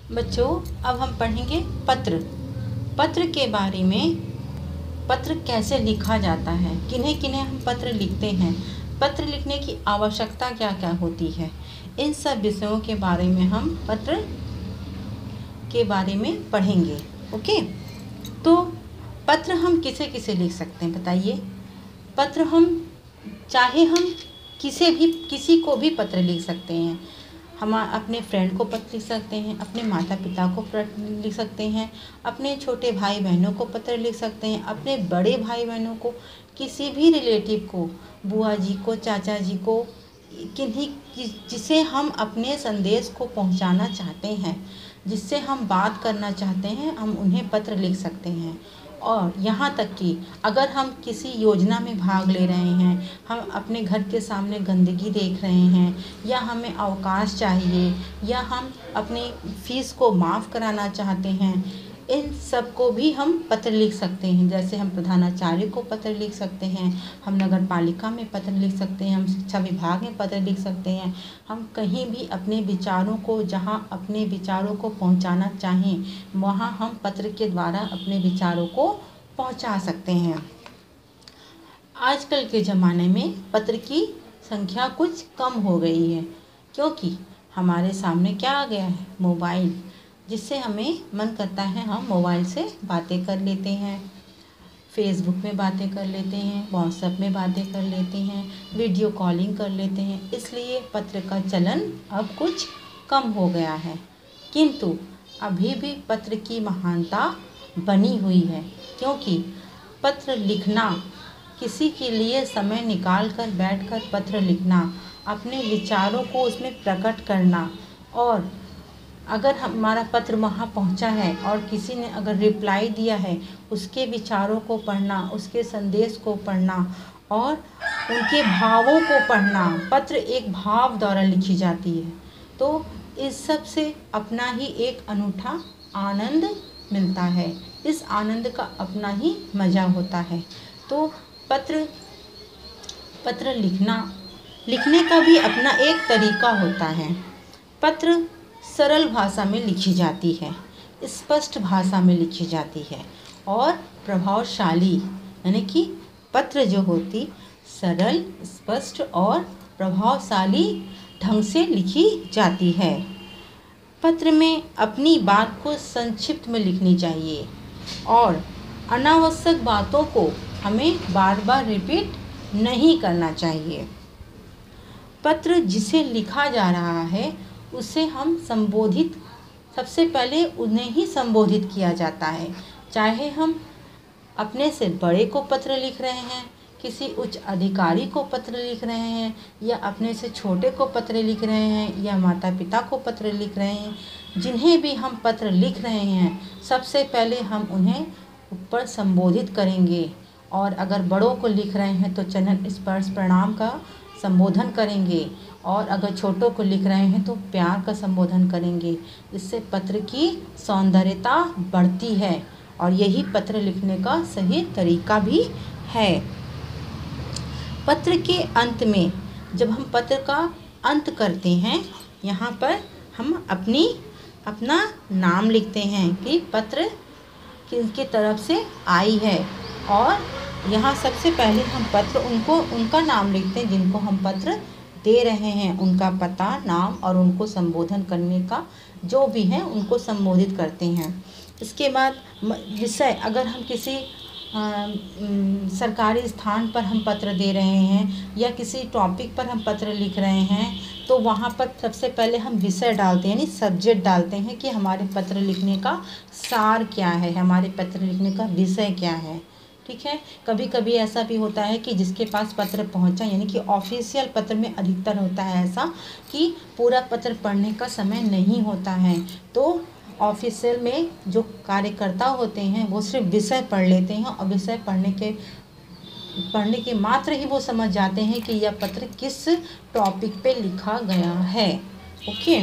बच्चों, अब हम पढ़ेंगे पत्र। पत्र के बारे में, पत्र कैसे लिखा जाता है, किन्हें किन्हें हम पत्र लिखते हैं, पत्र लिखने की आवश्यकता क्या क्या होती है, इन सब विषयों के बारे में हम पत्र के बारे में पढ़ेंगे। ओके, तो पत्र हम किसे किसे लिख सकते हैं बताइए। पत्र हम किसी को भी पत्र लिख सकते हैं। हम अपने फ्रेंड को पत्र लिख सकते हैं, अपने माता पिता को पत्र लिख सकते हैं, अपने छोटे भाई बहनों को पत्र लिख सकते हैं, अपने बड़े भाई बहनों को, किसी भी रिलेटिव को, बुआ जी को, चाचा जी को, जिसे हम अपने संदेश को पहुंचाना चाहते हैं, जिससे हम बात करना चाहते हैं, हम उन्हें पत्र लिख सकते हैं। और यहाँ तक कि अगर हम किसी योजना में भाग ले रहे हैं, हम अपने घर के सामने गंदगी देख रहे हैं, या हमें अवकाश चाहिए, या हम अपनी फीस को माफ़ कराना चाहते हैं, इन सब को भी हम पत्र लिख सकते हैं। जैसे हम प्रधानाचार्य को पत्र लिख सकते हैं, हम नगर पालिका में पत्र लिख सकते हैं, हम शिक्षा विभाग में पत्र लिख सकते हैं। हम कहीं भी अपने विचारों को, जहाँ अपने विचारों को पहुंचाना चाहें, वहाँ हम पत्र के द्वारा अपने विचारों को पहुंचा सकते हैं। आजकल के ज़माने में पत्र की संख्या कुछ कम हो गई है, क्योंकि हमारे सामने क्या आ गया है, मोबाइल, जिससे हमें मन करता है हम मोबाइल से बातें कर लेते हैं, फेसबुक में बातें कर लेते हैं, व्हाट्सएप में बातें कर लेते हैं, वीडियो कॉलिंग कर लेते हैं। इसलिए पत्र का चलन अब कुछ कम हो गया है, किंतु अभी भी पत्र की महानता बनी हुई है, क्योंकि पत्र लिखना, किसी के लिए समय निकाल कर बैठकर पत्र लिखना, अपने विचारों को उसमें प्रकट करना, और अगर हमारा पत्र वहाँ पहुँचा है और किसी ने अगर रिप्लाई दिया है, उसके विचारों को पढ़ना, उसके संदेश को पढ़ना और उनके भावों को पढ़ना। पत्र एक भाव द्वारा लिखी जाती है, तो इस सब से अपना ही एक अनूठा आनंद मिलता है, इस आनंद का अपना ही मज़ा होता है। तो पत्र लिखने का भी अपना एक तरीका होता है। पत्र सरल भाषा में लिखी जाती है, स्पष्ट भाषा में लिखी जाती है और प्रभावशाली, यानी कि पत्र जो होती सरल, स्पष्ट और प्रभावशाली ढंग से लिखी जाती है। पत्र में अपनी बात को संक्षिप्त में लिखनी चाहिए और अनावश्यक बातों को हमें बार बार रिपीट नहीं करना चाहिए। पत्र जिसे लिखा जा रहा है उसे हम सबसे पहले उन्हें ही संबोधित किया जाता है। चाहे हम अपने से बड़े को पत्र लिख रहे हैं, किसी उच्च अधिकारी को पत्र लिख रहे हैं, या अपने से छोटे को पत्र लिख रहे हैं, या माता पिता को पत्र लिख रहे हैं, जिन्हें भी हम पत्र लिख रहे हैं, सबसे पहले हम उन्हें ऊपर संबोधित करेंगे। और अगर बड़ों को लिख रहे हैं तो चरण स्पर्श प्रणाम का संबोधन करेंगे, और अगर छोटों को लिख रहे हैं तो प्यार का संबोधन करेंगे। इससे पत्र की सौंदर्यता बढ़ती है और यही पत्र लिखने का सही तरीका भी है। पत्र के अंत में जब हम पत्र का अंत करते हैं, यहाँ पर हम अपना नाम लिखते हैं कि पत्र किनके तरफ से आई है, और यहाँ सबसे पहले हम पत्र उनका नाम लिखते हैं जिनको हम पत्र दे रहे हैं, उनका पता, नाम और उनको संबोधन करने का जो भी है उनको संबोधित करते हैं। इसके बाद विषय, अगर हम किसी सरकारी स्थान पर हम पत्र दे रहे हैं या किसी टॉपिक पर हम पत्र लिख रहे हैं, तो वहाँ पर सबसे पहले हम विषय डालते हैं, यानी सब्जेक्ट डालते हैं कि हमारे पत्र लिखने का सार क्या है, हमारे पत्र लिखने का विषय क्या है। ठीक है, कभी कभी ऐसा भी होता है कि जिसके पास पत्र पहुंचा, यानी कि ऑफिशियल पत्र में अधिकतर होता है ऐसा कि पूरा पत्र पढ़ने का समय नहीं होता है, तो ऑफिशियल में जो कार्यकर्ता होते हैं वो सिर्फ विषय पढ़ लेते हैं, और विषय पढ़ने के मात्र ही वो समझ जाते हैं कि यह पत्र किस टॉपिक पे लिखा गया है। ओके,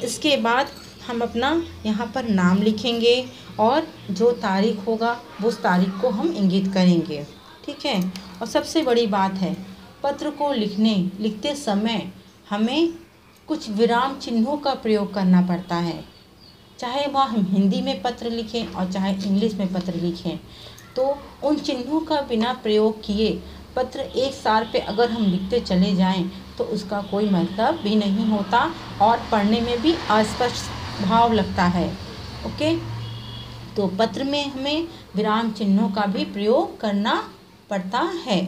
इसके बाद हम अपना यहाँ पर नाम लिखेंगे और जो तारीख होगा उस तारीख को हम इंगित करेंगे। ठीक है, और सबसे बड़ी बात है, पत्र को लिखते समय हमें कुछ विराम चिन्हों का प्रयोग करना पड़ता है। चाहे वह हम हिंदी में पत्र लिखें और चाहे इंग्लिश में पत्र लिखें, तो उन चिन्हों का बिना प्रयोग किए पत्र एक सार पे अगर हम लिखते चले जाएं तो उसका कोई मतलब भी नहीं होता और पढ़ने में भी अस्पष्ट भाव लगता है। ओके, तो पत्र में हमें विराम चिन्हों का भी प्रयोग करना पड़ता है।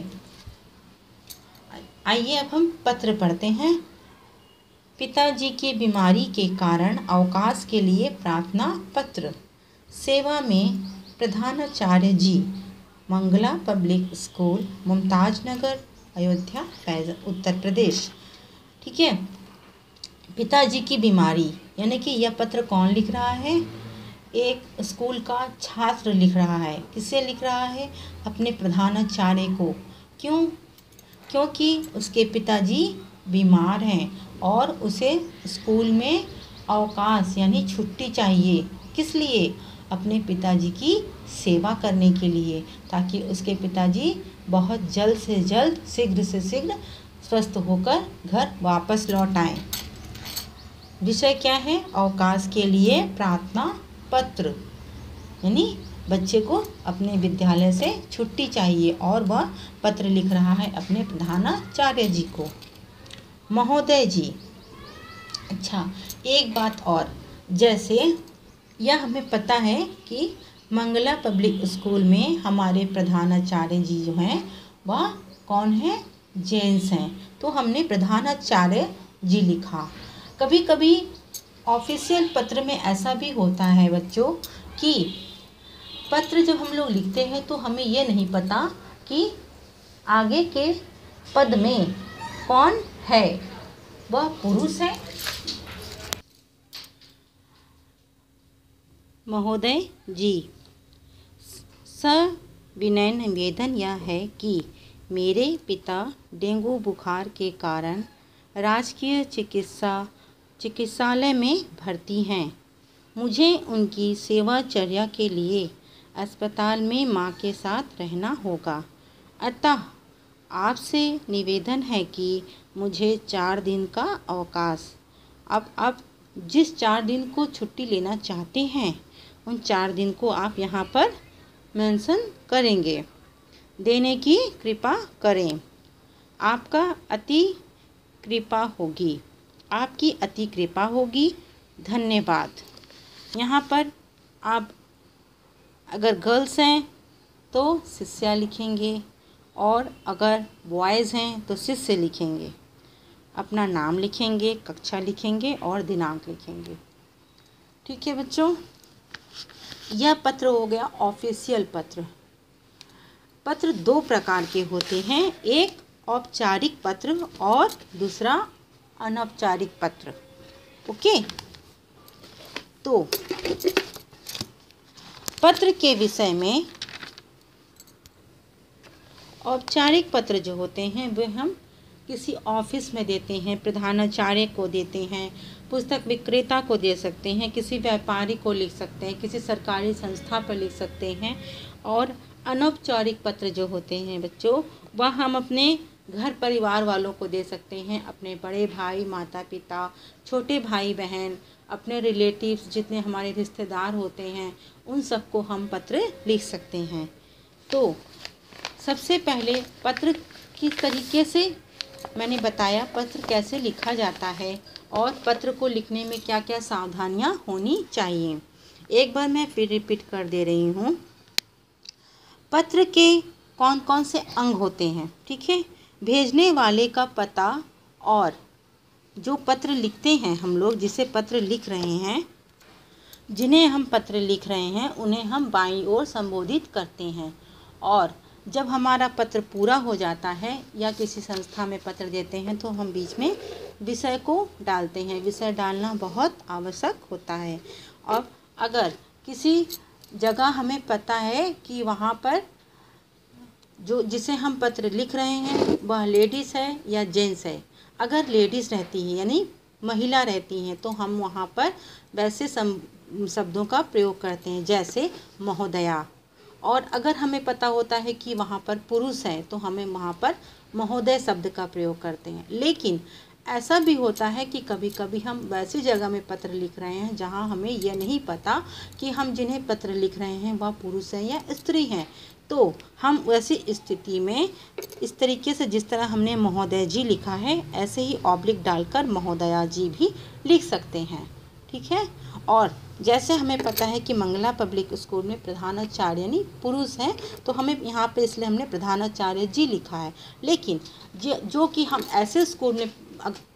आइए अब हम पत्र पढ़ते हैं। पिताजी की बीमारी के कारण अवकाश के लिए प्रार्थना पत्र। सेवा में प्रधानाचार्य जी, मंगला पब्लिक स्कूल, मुमताज नगर, अयोध्या, फैज़, उत्तर प्रदेश। ठीक है, पिताजी की बीमारी यानी कि यह पत्र कौन लिख रहा है? एक स्कूल का छात्र लिख रहा है। किसे लिख रहा है? अपने प्रधानाचार्य को। क्यों? क्योंकि उसके पिताजी बीमार हैं और उसे स्कूल में अवकाश यानी छुट्टी चाहिए। किस लिए? अपने पिताजी की सेवा करने के लिए, ताकि उसके पिताजी बहुत जल्द से जल्द, शीघ्र से शीघ्र स्वस्थ होकर घर वापस लौट आएं। विषय क्या है? अवकाश के लिए प्रार्थना पत्र, यानी बच्चे को अपने विद्यालय से छुट्टी चाहिए और वह पत्र लिख रहा है अपने प्रधानाचार्य जी को। महोदय जी। अच्छा, एक बात और, जैसे यह हमें पता है कि मंगला पब्लिक स्कूल में हमारे प्रधानाचार्य जी जो हैं वह कौन है? जेंट्स हैं, तो हमने प्रधानाचार्य जी लिखा। कभी कभी ऑफिशियल पत्र में ऐसा भी होता है बच्चों कि पत्र जब हम लोग लिखते हैं तो हमें ये नहीं पता कि आगे के पद में कौन है, वह पुरुष है। महोदय जी, सविनय निवेदन यह है कि मेरे पिता डेंगू बुखार के कारण राजकीय चिकित्सालय में भर्ती हैं। मुझे उनकी सेवाचर्या के लिए अस्पताल में मां के साथ रहना होगा। अतः आपसे निवेदन है कि मुझे 4 दिन का अवकाश, अब आप जिस 4 दिन को छुट्टी लेना चाहते हैं उन 4 दिन को आप यहाँ पर मेंशन करेंगे, देने की कृपा करें। आपका अति कृपा होगी, आपकी अति कृपा होगी, धन्यवाद। यहाँ पर आप अगर गर्ल्स हैं तो शिष्या लिखेंगे और अगर बॉयज़ हैं तो शिष्य लिखेंगे। अपना नाम लिखेंगे, कक्षा लिखेंगे और दिनांक लिखेंगे। ठीक है बच्चों, यह पत्र हो गया ऑफिशियल पत्र। पत्र 2 प्रकार के होते हैं, एक औपचारिक पत्र और दूसरा अनौपचारिक पत्र। ओके, तो पत्र के विषय में औपचारिक पत्र जो होते हैं वे हम किसी ऑफिस में देते हैं, प्रधानाचार्य को देते हैं, पुस्तक विक्रेता को दे सकते हैं, किसी व्यापारी को लिख सकते हैं, किसी सरकारी संस्था पर लिख सकते हैं। और अनौपचारिक पत्र जो होते हैं बच्चों, वह हम अपने घर परिवार वालों को दे सकते हैं, अपने बड़े भाई, माता पिता, छोटे भाई बहन, अपने रिलेटिव्स, जितने हमारे रिश्तेदार होते हैं उन सबको हम पत्र लिख सकते हैं। तो सबसे पहले पत्र की तरीके से मैंने बताया पत्र कैसे लिखा जाता है और पत्र को लिखने में क्या क्या सावधानियां होनी चाहिए। एक बार मैं फिर रिपीट कर दे रही हूँ। पत्र के कौन कौन से अंग होते हैं? ठीक है, भेजने वाले का पता और जो पत्र लिखते हैं हम लोग, जिसे पत्र लिख रहे हैं, जिन्हें हम पत्र लिख रहे हैं उन्हें हम बाईं ओर संबोधित करते हैं। और जब हमारा पत्र पूरा हो जाता है या किसी संस्था में पत्र देते हैं तो हम बीच में विषय को डालते हैं। विषय डालना बहुत आवश्यक होता है। और अगर किसी जगह हमें पता है कि वहाँ पर जो जिसे हम पत्र लिख रहे हैं वह लेडीज़ है या जेंट्स है, अगर लेडीज़ रहती है यानी महिला रहती हैं तो हम वहाँ पर वैसे शब्दों का प्रयोग करते हैं जैसे महोदया। और अगर हमें पता होता है कि वहाँ पर पुरुष है तो हमें वहाँ पर महोदय शब्द का प्रयोग करते हैं। लेकिन ऐसा भी होता है कि कभी कभी हम वैसी जगह में पत्र लिख रहे हैं जहां हमें यह नहीं पता कि हम जिन्हें पत्र लिख रहे हैं वह पुरुष हैं या स्त्री हैं। तो हम वैसी स्थिति में इस तरीके से, जिस तरह हमने महोदय जी लिखा है, ऐसे ही ऑब्लिक डालकर महोदया जी भी लिख सकते हैं। ठीक है। और जैसे हमें पता है कि मंगला पब्लिक स्कूल में प्रधानाचार्य पुरुष हैं, तो हमें यहाँ पे इसलिए हमने प्रधानाचार्य जी लिखा है। लेकिन जो कि हम ऐसे स्कूल में,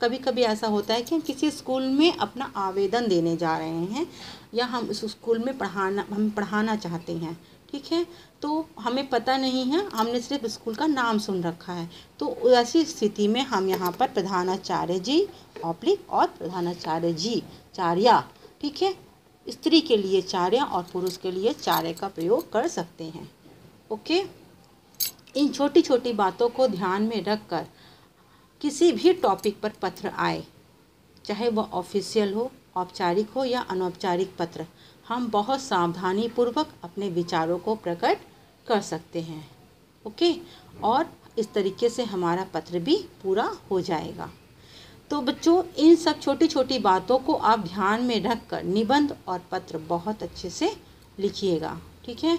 कभी कभी ऐसा होता है कि हम किसी स्कूल में अपना आवेदन देने जा रहे हैं या हम उस स्कूल में पढ़ाना चाहते हैं। ठीक है। तो हमें पता नहीं है, हमने सिर्फ स्कूल का नाम सुन रखा है। तो ऐसी स्थिति में हम यहाँ पर प्रधानाचार्य जी ऑब्लिक और प्रधानाचार्य जी चार्या, ठीक है, स्त्री के लिए चार्या और पुरुष के लिए चार्य का प्रयोग कर सकते हैं। ओके। इन छोटी छोटी बातों को ध्यान में रखकर किसी भी टॉपिक पर पत्र आए, चाहे वह ऑफिशियल हो, औपचारिक हो या अनौपचारिक पत्र, हम बहुत सावधानी पूर्वक अपने विचारों को प्रकट कर सकते हैं। ओके। और इस तरीके से हमारा पत्र भी पूरा हो जाएगा। तो बच्चों, इन सब छोटी छोटी बातों को आप ध्यान में रखकर निबंध और पत्र बहुत अच्छे से लिखिएगा। ठीक है।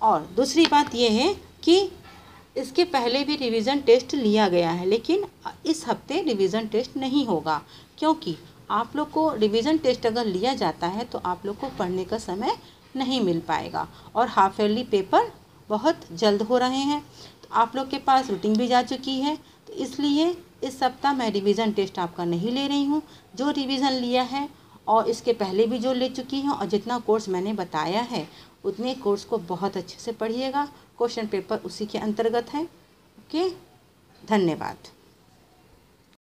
और दूसरी बात यह है कि इसके पहले भी रिवीजन टेस्ट लिया गया है, लेकिन इस हफ्ते रिवीजन टेस्ट नहीं होगा, क्योंकि आप लोग को रिवीजन टेस्ट अगर लिया जाता है तो आप लोग को पढ़ने का समय नहीं मिल पाएगा। और हाफ ईयरली पेपर बहुत जल्द हो रहे हैं, तो आप लोग के पास रूटीन भी जा चुकी है, तो इसलिए इस सप्ताह मैं रिवीजन टेस्ट आपका नहीं ले रही हूँ। जो रिवीजन लिया है और इसके पहले भी जो ले चुकी हूँ और जितना कोर्स मैंने बताया है, उतने कोर्स को बहुत अच्छे से पढ़िएगा। क्वेश्चन पेपर उसी के अंतर्गत है। ओके, धन्यवाद।